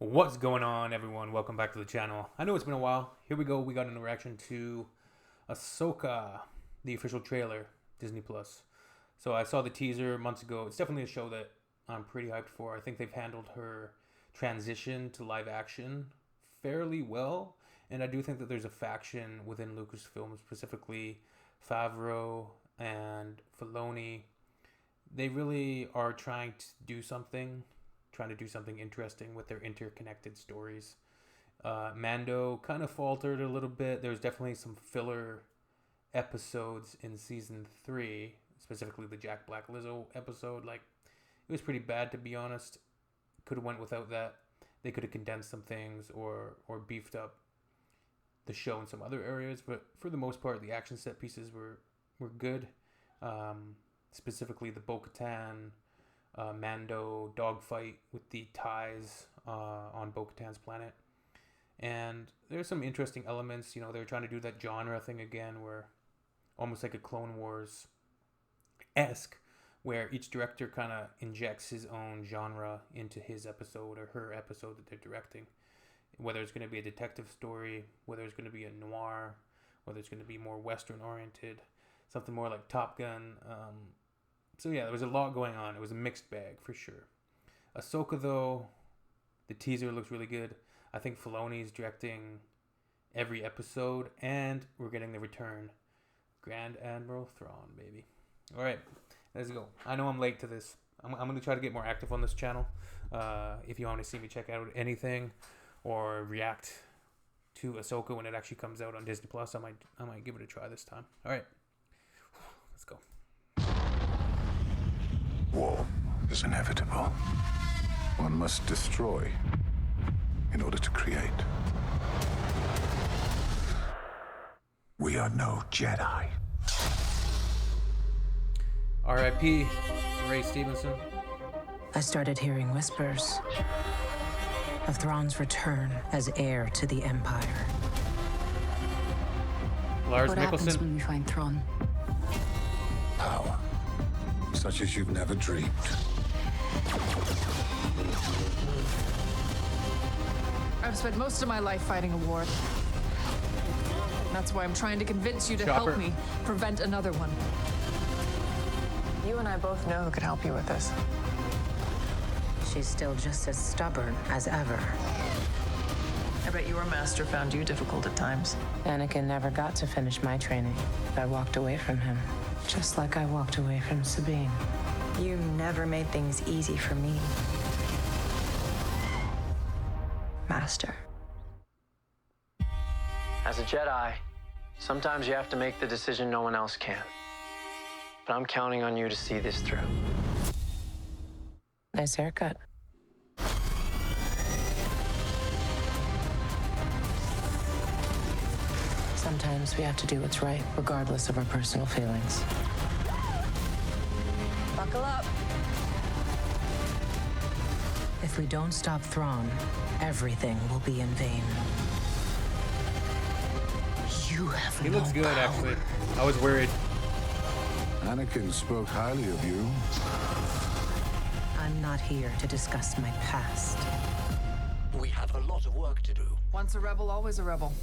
What's going on, everyone? Welcome back to the channel. I know it's been a while. Here we go. We got a reaction to Ahsoka, the official trailer, Disney Plus. So I saw the teaser months ago. It's definitely a show that I'm pretty hyped for. I think they've handled her transition to live action fairly well. And I do think that there's a faction within Lucasfilm, specifically Favreau and Filoni. They really are trying to do something interesting with their interconnected stories. Mando kind of faltered a little bit. There's definitely some filler episodes in season 3, specifically the Jack Black Lizzo episode. Like, it was pretty bad, to be honest. Could have went without that. They could have condensed some things or beefed up the show in some other areas, but for the most part, the action set pieces were good. Specifically, the Bo-Katan Mando dogfight with the ties on Bo-Katan's planet. And there's some interesting elements. You know, they're trying to do that genre thing again, where almost like a Clone Wars-esque, where each director kind of injects his own genre into his episode or her episode that they're directing. Whether it's going to be a detective story, whether it's going to be a noir, whether it's going to be more Western-oriented, something more like Top Gun. So yeah, there was a lot going on. It was a mixed bag for sure. Ahsoka, though, the teaser looks really good. I think Filoni's directing every episode, and we're getting the return. Grand Admiral Thrawn, baby. All right, let's go. I know I'm late to this. I'm going to try to get more active on this channel. If you want to see me check out anything or react to Ahsoka when it actually comes out on Disney Plus, I might give it a try this time. All right, let's go. War is inevitable. One must destroy in order to create. We are no Jedi. R.I.P. Ray Stevenson. I started hearing whispers of Thrawn's return as heir to the Empire. Lars What happens Mikkelsen. when we find Thrawn? Power, such as you've never dreamed. I've spent most of my life fighting a war. That's why I'm trying to convince you to Chopper. help me prevent another one. You and I both know who could help you with this. She's still just as stubborn as ever. I bet your master found you difficult at times. Anakin never got to finish my training. I walked away from him, just like I walked away from Sabine. You never made things easy for me, Master. As a Jedi, sometimes you have to make the decision no one else can. But I'm counting on you to see this through. Nice haircut. Sometimes we have to do what's right, regardless of our personal feelings. Buckle up. If we don't stop Thrawn, everything will be in vain. You have He no looks good, power. actually. I was worried. Anakin spoke highly of you. I'm not here to discuss my past. We have a lot of work to do. Once a rebel, always a rebel.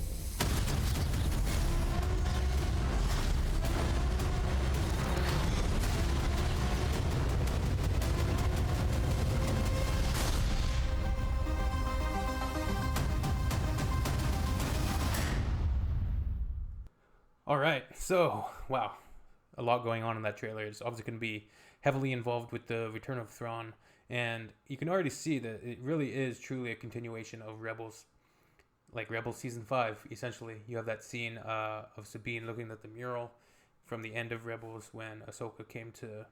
All right, so wow, a lot going on in that trailer. It's obviously going to be heavily involved with the return of Thrawn, and you can already see that it really is truly a continuation of Rebels, like Rebels season 5. Essentially, you have that scene of Sabine looking at the mural from the end of Rebels when Ahsoka came to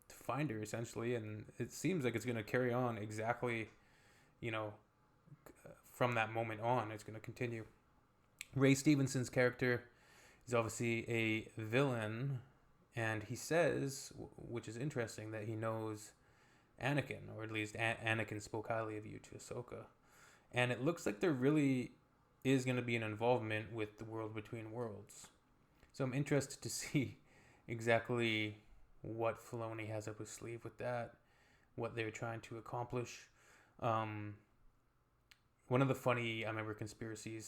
find her, essentially, and it seems like it's going to carry on exactly, from that moment on. It's going to continue. Ray Stevenson's character is obviously a villain, and he says, which is interesting, that he knows Anakin, or at least Anakin spoke highly of you to Ahsoka. And it looks like there really is going to be an involvement with the World Between Worlds. So I'm interested to see exactly what Filoni has up his sleeve with that, what they're trying to accomplish. one of the funny, I remember not conspiracy,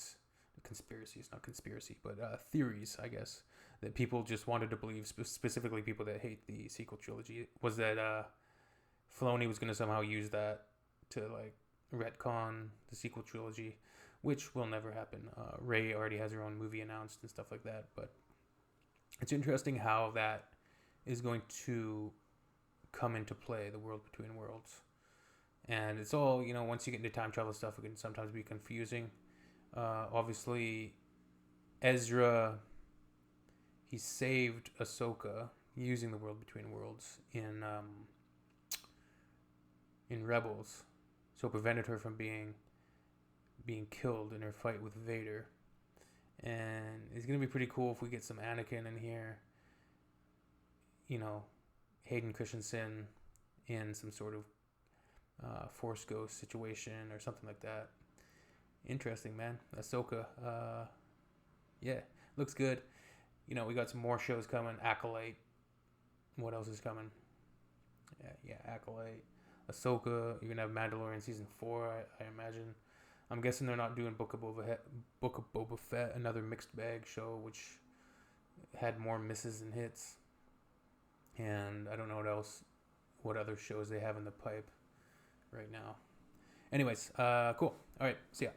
but theories, I guess, that people just wanted to believe, specifically people that hate the sequel trilogy, was that Filoni was going to somehow use that to like retcon the sequel trilogy, which will never happen. Rey already has her own movie announced and stuff like that, but it's interesting how that is going to come into play, the world between worlds. And it's all, once you get into time travel stuff, it can sometimes be confusing. Obviously, Ezra, he saved Ahsoka using the world between worlds in Rebels, so it prevented her from being killed in her fight with Vader. And it's gonna be pretty cool if we get some Anakin in here. Hayden Christensen in some sort of Force Ghost situation or something like that. Interesting, man. Ahsoka, yeah, looks good. We got some more shows coming. Acolyte. What else is coming? Yeah, Acolyte. Ahsoka. You're gonna have Mandalorian season 4, I imagine. I'm guessing they're not doing Book of Boba Fett, another mixed bag show, which had more misses than hits. And I don't know what other shows they have in the pipe right now. Anyways, cool. All right, see ya.